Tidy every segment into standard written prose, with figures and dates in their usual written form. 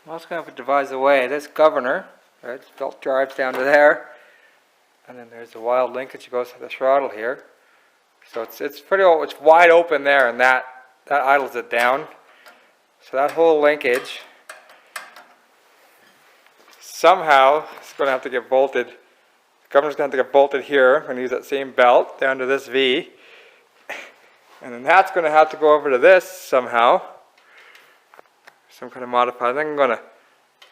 Well, it's going to have to devise a way. This governor, right, this belt drives down to there, and then there's the wild linkage that goes to the throttle here. So it's it's wide open there, and that idles it down. So that whole linkage somehow is going to have to get bolted. The governor's going to have to get bolted here. I'm going to use that same belt down to this V, and then that's going to have to go over to this somehow. Some kind of modified. I think I'm going to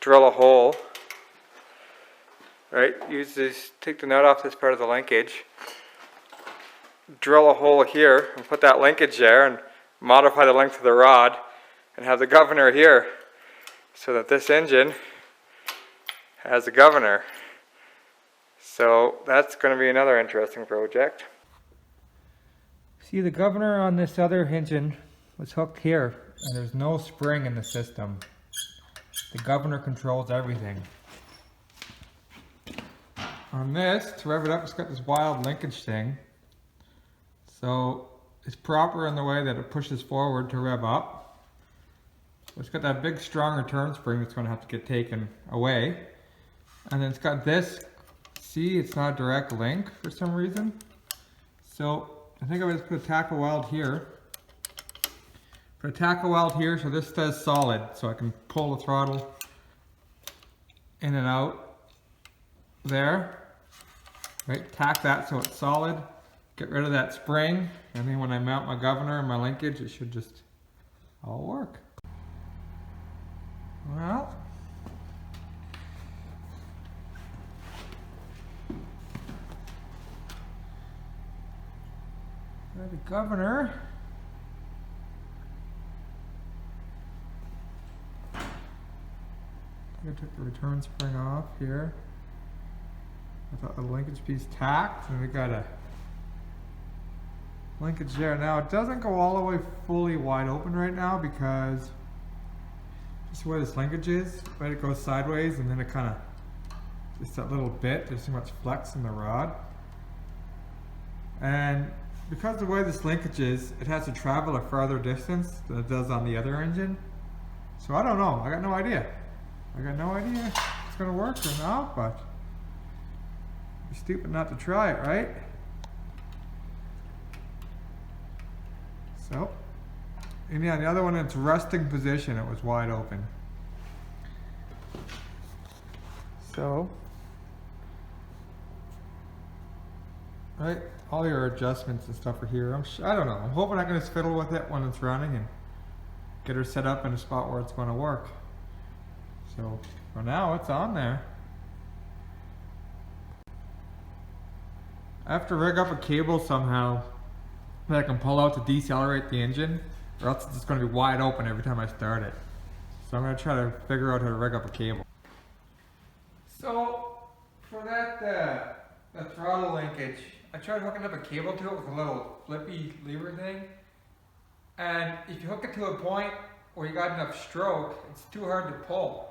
drill a hole. Right, use this, take the nut off this part of the linkage, drill a hole here and put that linkage there and modify the length of the rod and have the governor here so that this engine has a governor. So that's going to be another interesting project. See, the governor on this other engine was hooked here and there's no spring in the system. The governor controls everything. On this, to rev it up, it's got this wild linkage thing. So it's proper in the way that it pushes forward to rev up. So it's got that big strong return spring that's going to have to get taken away. And then it's got this, see, it's not a direct link for some reason. So I think I'm going to put a tackle weld here. Put a tackle weld here so this stays solid, so I can pull the throttle in and out there. Right, tack that so it's solid, get rid of that spring, and then when I mount my governor and my linkage, it should just all work. Well, there's the governor. I took the return spring off here. I got the linkage piece tacked, and we got a linkage there. Now it doesn't go all the way fully wide open right now because just where this linkage is, right, it goes sideways and then it kind of, just that little bit, there's too much flex in the rod. And because of the way this linkage is, it has to travel a farther distance than it does on the other engine. So I don't know, I got no idea. I got no idea if it's going to work or not, but you're stupid not to try it, right? So, and yeah, the other one in its resting position, it was wide open. So, right, all your adjustments and stuff are here. I don't know, I'm hoping I can just fiddle with it when it's running and get her set up in a spot where it's going to work. So, for now, it's on there. I have to rig up a cable somehow that I can pull out to decelerate the engine, or else it's just going to be wide open every time I start it. So I'm going to try to figure out how to rig up a cable. So for that the throttle linkage, I tried hooking up a cable to it with a little flippy lever thing. And if you hook it to a point where you got enough stroke, it's too hard to pull.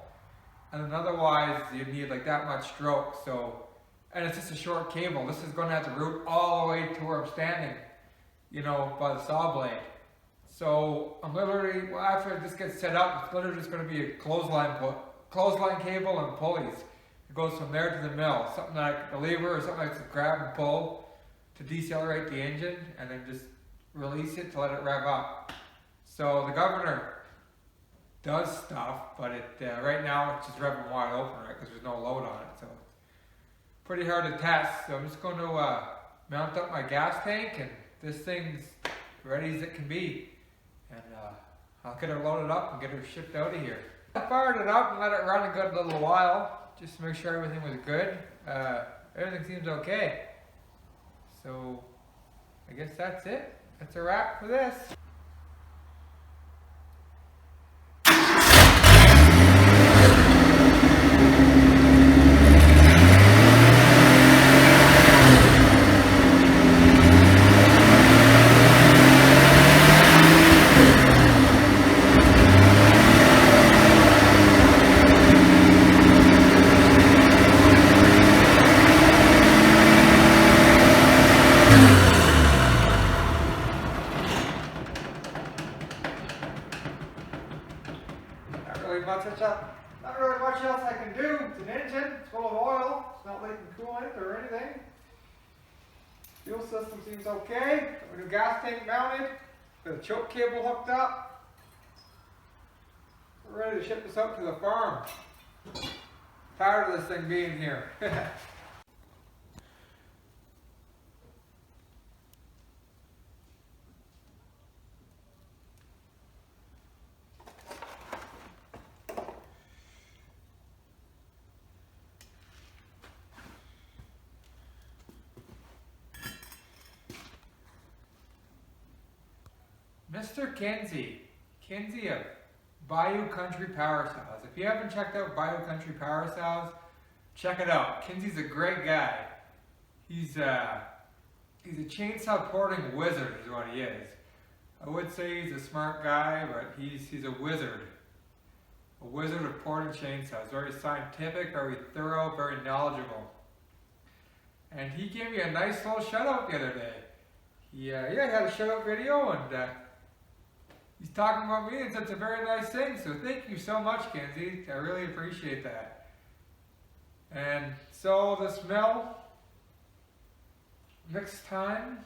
And then otherwise you'd need like that much stroke. So, and it's just a short cable. This is going to have to route all the way to where I'm standing, you know, by the saw blade. So I'm literally, well, after this gets set up, it's literally just going to be a clothesline cable and pulleys. It goes from there to the mill. Something like a lever or something like to grab and pull to decelerate the engine, and then just release it to let it rev up. So the governor does stuff, but it right now it's just revving wide open, right? Because there's no load on it, so pretty hard to test. So I'm just going to mount up my gas tank, and this thing's ready as it can be. And I'll get her loaded up and get her shipped out of here. I fired it up and let it run a good little while, just to make sure everything was good. Everything seems okay. So I guess that's it. That's a wrap for this. not really much else I can do. It's an engine, it's full of oil, it's not leaking coolant or anything. Fuel system seems okay. Got a new gas tank mounted, got a choke cable hooked up. We're ready to ship this out to the farm. Tired of this thing being here. Mr. Kinsey of Bayou Country Power Styles. If you haven't checked out Bayou Country Power Styles, check it out. Kinsey's a great guy. He's a chainsaw porting wizard is what he is. I would say he's a smart guy, but he's a wizard. A wizard of porting chainsaws. Very scientific, very thorough, very knowledgeable. And he gave me a nice little shout out the other day. He had a shout out video, and he's talking about me, and it's a very nice thing. So thank you so much, Kinsey. I really appreciate that. And so this mill, next time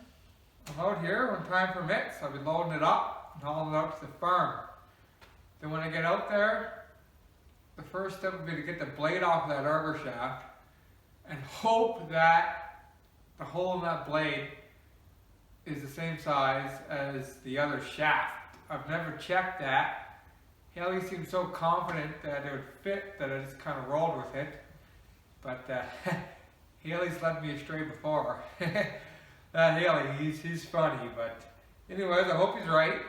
I'm out here, when time permits, I'll be loading it up and hauling it out to the farm. Then when I get out there, the first step will be to get the blade off of that auger shaft and hope that the hole in that blade is the same size as the other shaft. I've never checked that. Haley seemed so confident that it would fit that I just kind of rolled with it. But Haley's led me astray before. Haley, he's funny. But anyways, I hope he's right.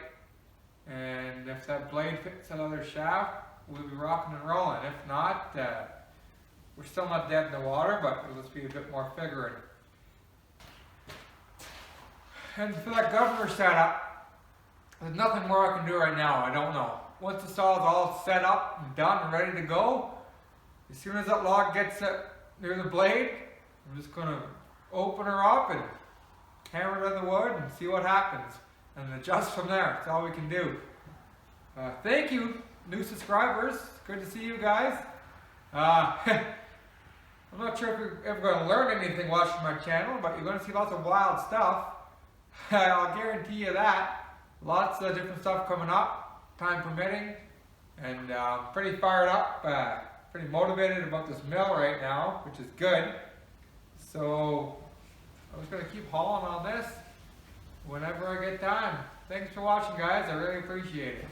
And if that blade fits that other shaft, we'll be rocking and rolling. If not, we're still not dead in the water, but it'll just be a bit more figuring. And for that governor setup, there's nothing more I can do right now. I don't know. Once the saw is all set up and done and ready to go, as soon as that log gets near the blade, I'm just going to open her up and hammer it in the wood and see what happens. And adjust from there. That's all we can do. Thank you, new subscribers. Good to see you guys. I'm not sure if you're ever going to learn anything watching my channel, but you're going to see lots of wild stuff. I'll guarantee you that. Lots of different stuff coming up, time permitting, and pretty fired up, pretty motivated about this mill right now, which is good. So I'm just going to keep hauling on this whenever I get time. Thanks for watching, guys. I really appreciate it.